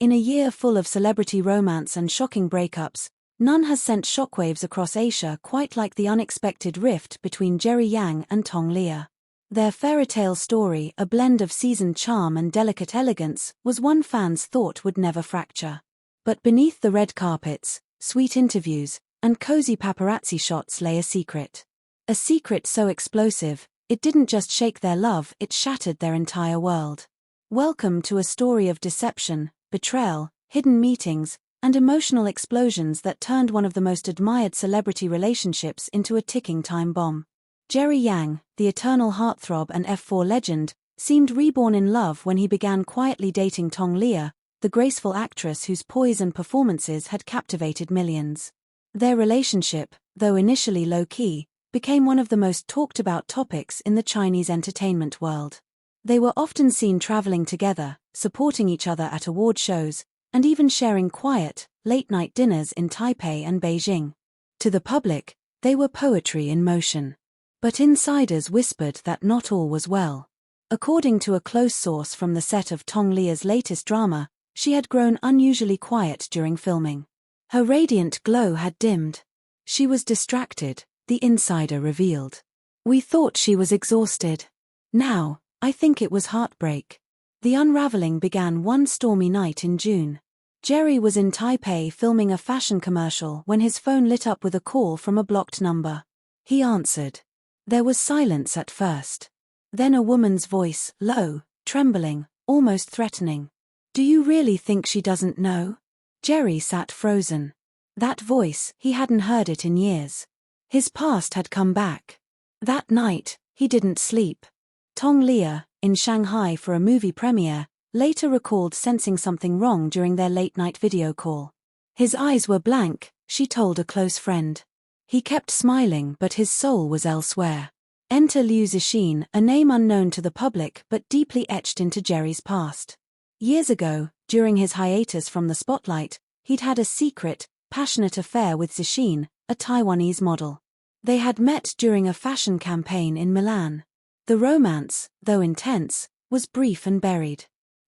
In a year full of celebrity romance and shocking breakups, none has sent shockwaves across Asia quite like the unexpected rift between Jerry Yang and Tong Liya. Their fairytale story, a blend of seasoned charm and delicate elegance, was one fans thought would never fracture. But beneath the red carpets, sweet interviews, and cozy paparazzi shots lay a secret. A secret so explosive, it didn't just shake their love, it shattered their entire world. Welcome to a story of deception, betrayal, hidden meetings, and emotional explosions that turned one of the most admired celebrity relationships into a ticking time bomb. Jerry Yang, the eternal heartthrob and F4 legend, seemed reborn in love when he began quietly dating Tong Liya, the graceful actress whose poise and performances had captivated millions. Their relationship, though initially low-key, became one of the most talked-about topics in the Chinese entertainment world. They were often seen traveling together, supporting each other at award shows, and even sharing quiet, late-night dinners in Taipei and Beijing. To the public, they were poetry in motion. But insiders whispered that not all was well. According to a close source from the set of Tong Liya's latest drama, she had grown unusually quiet during filming. Her radiant glow had dimmed. She was distracted, the insider revealed. "We thought she was exhausted. Now, I think it was heartbreak." The unraveling began one stormy night in June. Jerry was in Taipei filming a fashion commercial when his phone lit up with a call from a blocked number. He answered. There was silence at first. Then a woman's voice, low, trembling, almost threatening. "Do you really think she doesn't know?" Jerry sat frozen. That voice, he hadn't heard it in years. His past had come back. That night, he didn't sleep. Tong Liya, in Shanghai for a movie premiere, later recalled sensing something wrong during their late-night video call. His eyes were blank, she told a close friend. He kept smiling but his soul was elsewhere. Enter Liu Zixin, a name unknown to the public but deeply etched into Jerry's past. Years ago, during his hiatus from the spotlight, he'd had a secret, passionate affair with Zixin, a Taiwanese model. They had met during a fashion campaign in Milan. The romance, though intense, was brief and buried.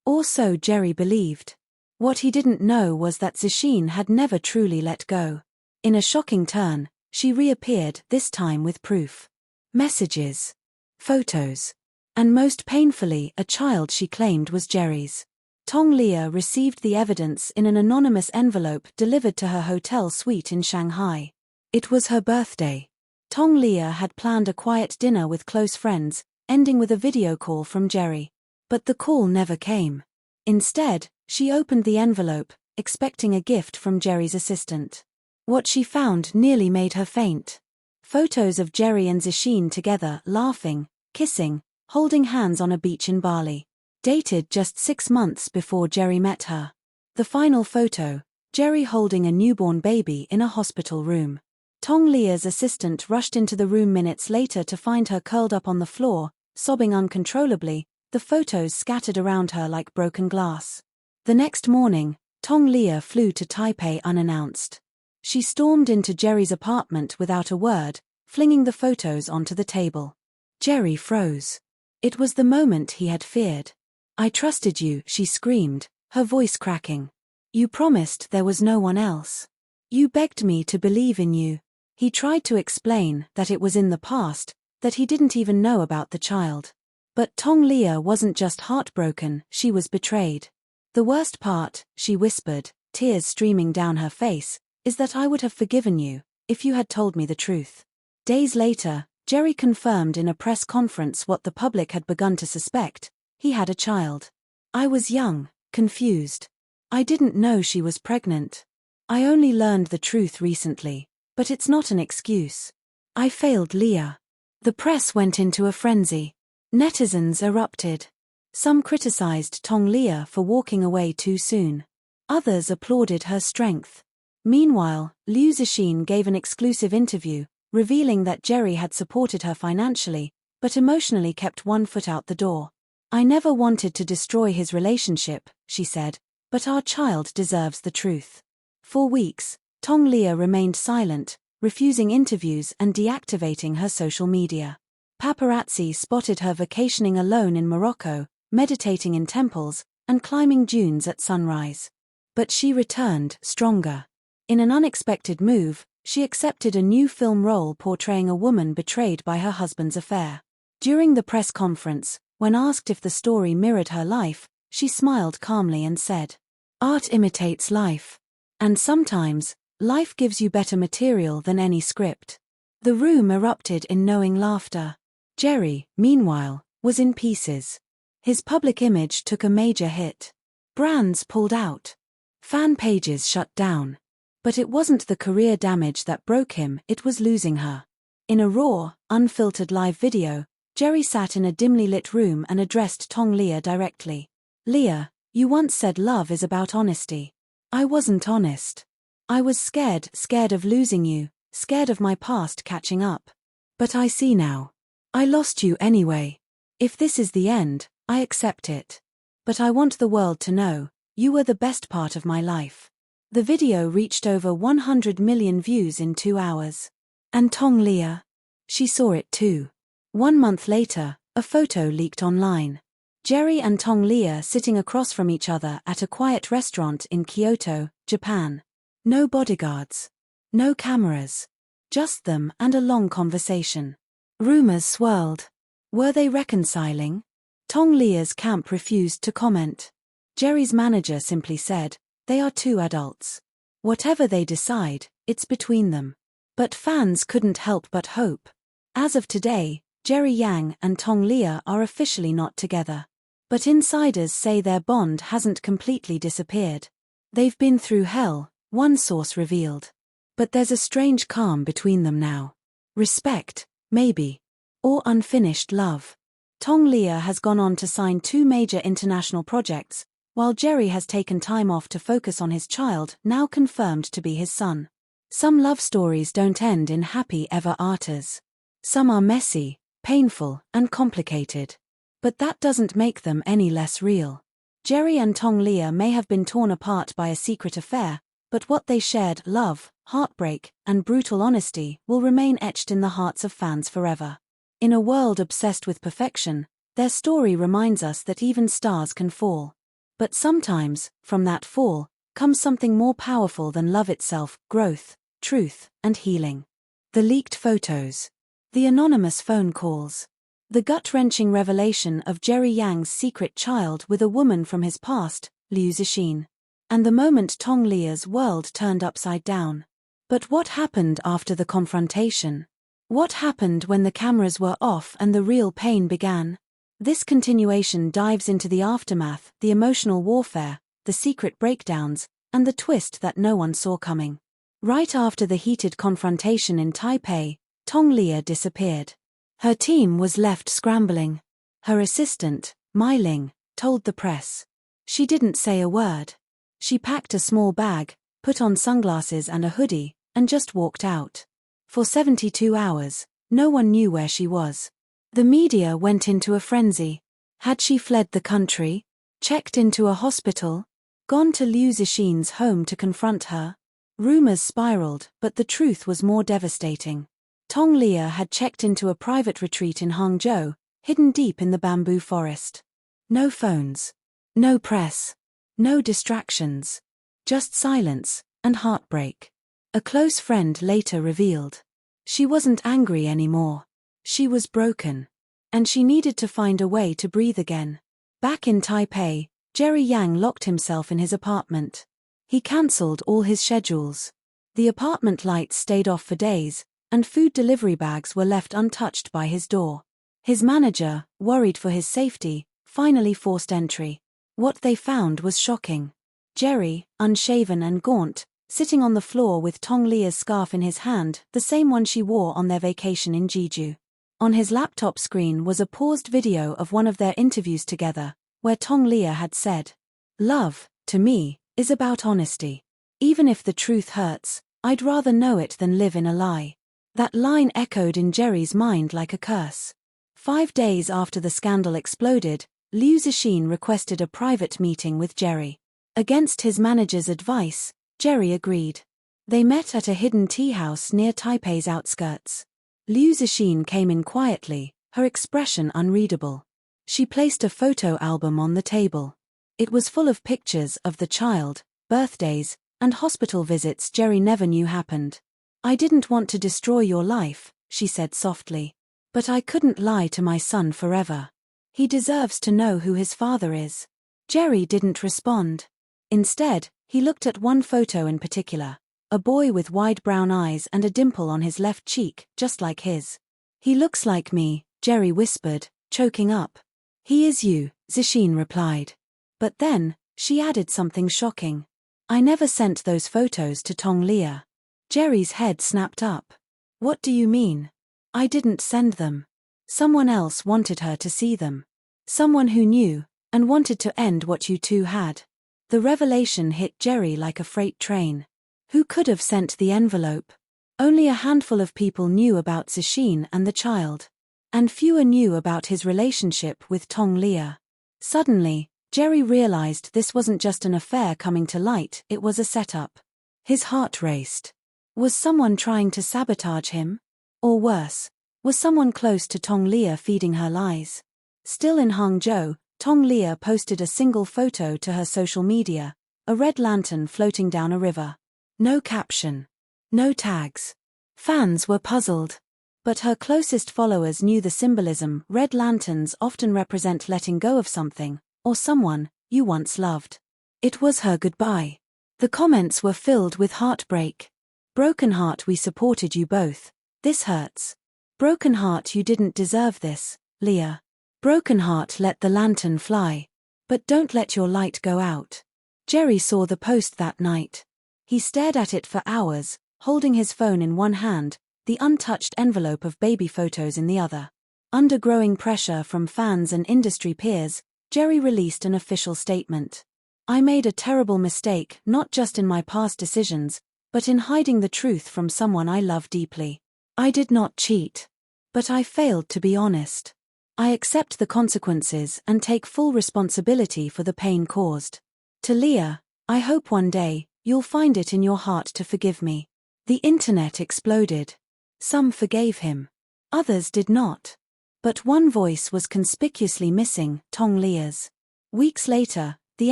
Or so Jerry believed. What he didn't know was that Zixin had never truly let go. In a shocking turn, she reappeared, this time with proof. Messages. Photos. And most painfully, a child she claimed was Jerry's. Tong Liya received the evidence in an anonymous envelope delivered to her hotel suite in Shanghai. It was her birthday. Tong Liya had planned a quiet dinner with close friends, ending with a video call from Jerry. But the call never came. Instead, she opened the envelope, expecting a gift from Jerry's assistant. What she found nearly made her faint. Photos of Jerry and Zixin together, laughing, kissing, holding hands on a beach in Bali. Dated just 6 months before Jerry met her. The final photo, Jerry holding a newborn baby in a hospital room. Tong Liya's assistant rushed into the room minutes later to find her curled up on the floor, sobbing uncontrollably, the photos scattered around her like broken glass. The next morning, Tong Liya flew to Taipei unannounced. She stormed into Jerry's apartment without a word, flinging the photos onto the table. Jerry froze. It was the moment he had feared. "I trusted you," she screamed, her voice cracking. "You promised there was no one else. You begged me to believe in you." He tried to explain that it was in the past, that he didn't even know about the child. But Tong Liya wasn't just heartbroken, she was betrayed. "The worst part," she whispered, tears streaming down her face, "is that I would have forgiven you, if you had told me the truth." Days later, Jerry confirmed in a press conference what the public had begun to suspect: he had a child. "I was young, confused. I didn't know she was pregnant. I only learned the truth recently, but it's not an excuse. I failed Liya." The press went into a frenzy. Netizens erupted. Some criticized Tong Liya for walking away too soon. Others applauded her strength. Meanwhile, Liu Zixin gave an exclusive interview, revealing that Jerry had supported her financially, but emotionally kept one foot out the door. "I never wanted to destroy his relationship," she said, "but our child deserves the truth." For weeks, Tong Liya remained silent, refusing interviews and deactivating her social media. Paparazzi spotted her vacationing alone in Morocco, meditating in temples, and climbing dunes at sunrise. But she returned, stronger. In an unexpected move, she accepted a new film role portraying a woman betrayed by her husband's affair. During the press conference, when asked if the story mirrored her life, she smiled calmly and said, "Art imitates life. And sometimes, life gives you better material than any script." The room erupted in knowing laughter. Jerry, meanwhile, was in pieces. His public image took a major hit. Brands pulled out. Fan pages shut down. But it wasn't the career damage that broke him, it was losing her. In a raw, unfiltered live video, Jerry sat in a dimly lit room and addressed Tong Liya directly. "Liya, you once said love is about honesty. I wasn't honest. I was scared of losing you, scared of my past catching up. But I see now. I lost you anyway. If this is the end, I accept it. But I want the world to know, you were the best part of my life." The video reached over 100 million views in 2 hours. And Tong Liya? She saw it too. 1 month later, a photo leaked online. Jerry and Tong Liya sitting across from each other at a quiet restaurant in Kyoto, Japan. No bodyguards. No cameras. Just them and a long conversation. Rumors swirled. Were they reconciling? Tong Liya's camp refused to comment. Jerry's manager simply said, "They are two adults. Whatever they decide, it's between them." But fans couldn't help but hope. As of today, Jerry Yang and Tong Liya are officially not together. But insiders say their bond hasn't completely disappeared. They've been through hell, one source revealed. But there's a strange calm between them now. Respect, maybe. Or unfinished love. Tong Liya has gone on to sign 2 major international projects, while Jerry has taken time off to focus on his child, now confirmed to be his son. Some love stories don't end in happy ever afters. Some are messy, painful, and complicated. But that doesn't make them any less real. Jerry and Tong Liya may have been torn apart by a secret affair, but what they shared, love, heartbreak, and brutal honesty, will remain etched in the hearts of fans forever. In a world obsessed with perfection, their story reminds us that even stars can fall. But sometimes, from that fall, comes something more powerful than love itself: growth, truth, and healing. The leaked photos. The anonymous phone calls. The gut-wrenching revelation of Jerry Yang's secret child with a woman from his past, Liu Zixin. And the moment Tong Liya's world turned upside down. But what happened after the confrontation? What happened when the cameras were off and the real pain began? This continuation dives into the aftermath, the emotional warfare, the secret breakdowns, and the twist that no one saw coming. Right after the heated confrontation in Taipei, Tong Liya disappeared. Her team was left scrambling. Her assistant, Mai Ling, told the press. She didn't say a word. She packed a small bag, put on sunglasses and a hoodie, and just walked out. For 72 hours, no one knew where she was. The media went into a frenzy. Had she fled the country? Checked into a hospital? Gone to Liu Zixin's home to confront her? Rumors spiraled, but the truth was more devastating. Tong Liya had checked into a private retreat in Hangzhou, hidden deep in the bamboo forest. No phones. No press. No distractions. Just silence and heartbreak. A close friend later revealed. She wasn't angry anymore. She was broken. And she needed to find a way to breathe again. Back in Taipei, Jerry Yang locked himself in his apartment. He cancelled all his schedules. The apartment lights stayed off for days, and food delivery bags were left untouched by his door. His manager, worried for his safety, finally forced entry. What they found was shocking. Jerry, unshaven and gaunt, sitting on the floor with Tong Liya's scarf in his hand, the same one she wore on their vacation in Jeju. On his laptop screen was a paused video of one of their interviews together, where Tong Liya had said, "Love, to me, is about honesty. Even if the truth hurts, I'd rather know it than live in a lie." That line echoed in Jerry's mind like a curse. 5 days after the scandal exploded, Liu Zixin requested a private meeting with Jerry. Against his manager's advice, Jerry agreed. They met at a hidden tea house near Taipei's outskirts. Liu Zixin came in quietly, her expression unreadable. She placed a photo album on the table. It was full of pictures of the child, birthdays, and hospital visits Jerry never knew happened. "I didn't want to destroy your life," she said softly. "But I couldn't lie to my son forever. He deserves to know who his father is." Jerry didn't respond. Instead, he looked at one photo in particular, a boy with wide brown eyes and a dimple on his left cheek, just like his. "He looks like me," Jerry whispered, choking up. "He is you," Zishin replied. But then, she added something shocking. "I never sent those photos to Tong Liya." Jerry's head snapped up. "What do you mean?" "I didn't send them. Someone else wanted her to see them. Someone who knew, and wanted to end what you two had." The revelation hit Jerry like a freight train. Who could have sent the envelope? Only a handful of people knew about Zishin and the child. And fewer knew about his relationship with Tong Liya. Suddenly, Jerry realized this wasn't just an affair coming to light, it was a setup. His heart raced. Was someone trying to sabotage him? Or worse, was someone close to Tong Liya feeding her lies? Still in Hangzhou, Tong Liya posted a single photo to her social media, a red lantern floating down a river. No caption. No tags. Fans were puzzled. But her closest followers knew the symbolism. Red lanterns often represent letting go of something, or someone, you once loved. It was her goodbye. The comments were filled with heartbreak. "Broken heart, we supported you both. This hurts. Broken heart, you didn't deserve this, Liya. Broken heart, let the lantern fly. But don't let your light go out." Jerry saw the post that night. He stared at it for hours, holding his phone in one hand, the untouched envelope of baby photos in the other. Under growing pressure from fans and industry peers, Jerry released an official statement. "I made a terrible mistake, not just in my past decisions, but in hiding the truth from someone I love deeply. I did not cheat. But I failed to be honest. I accept the consequences and take full responsibility for the pain caused. To Liya, I hope one day, you'll find it in your heart to forgive me." The internet exploded. Some forgave him. Others did not. But one voice was conspicuously missing, Tong Liya's. Weeks later, the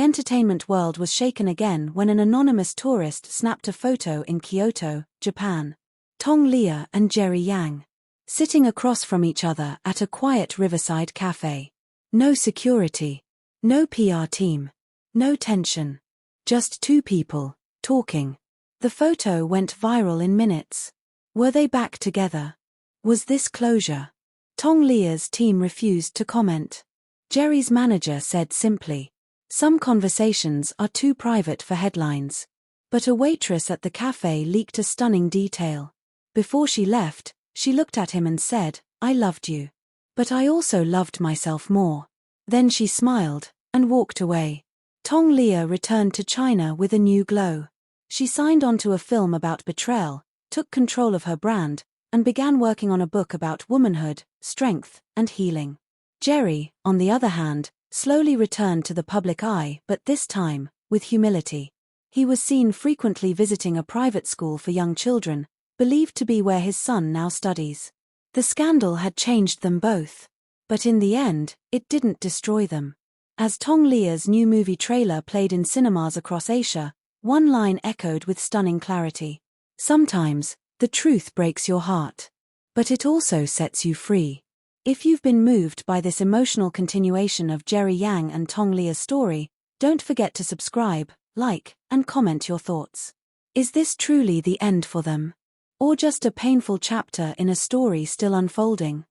entertainment world was shaken again when an anonymous tourist snapped a photo in Kyoto, Japan. Tong Liya and Jerry Yang, sitting across from each other at a quiet riverside cafe. No security. No PR team. No tension. Just two people, talking. The photo went viral in minutes. Were they back together? Was this closure? Tong Liya's team refused to comment. Jerry's manager said simply, "Some conversations are too private for headlines." But a waitress at the cafe leaked a stunning detail. Before she left, she looked at him and said, "I loved you. But I also loved myself more." Then she smiled, and walked away. Tong Liya returned to China with a new glow. She signed on to a film about betrayal, took control of her brand, and began working on a book about womanhood, strength, and healing. Jerry, on the other hand, slowly returned to the public eye, but this time, with humility. He was seen frequently visiting a private school for young children, believed to be where his son now studies. The scandal had changed them both. But in the end, it didn't destroy them. As Tong Liya's new movie trailer played in cinemas across Asia, one line echoed with stunning clarity. "Sometimes, the truth breaks your heart. But it also sets you free." If you've been moved by this emotional continuation of Jerry Yang and Tong Liya's story, don't forget to subscribe, like, and comment your thoughts. Is this truly the end for them? Or just a painful chapter in a story still unfolding?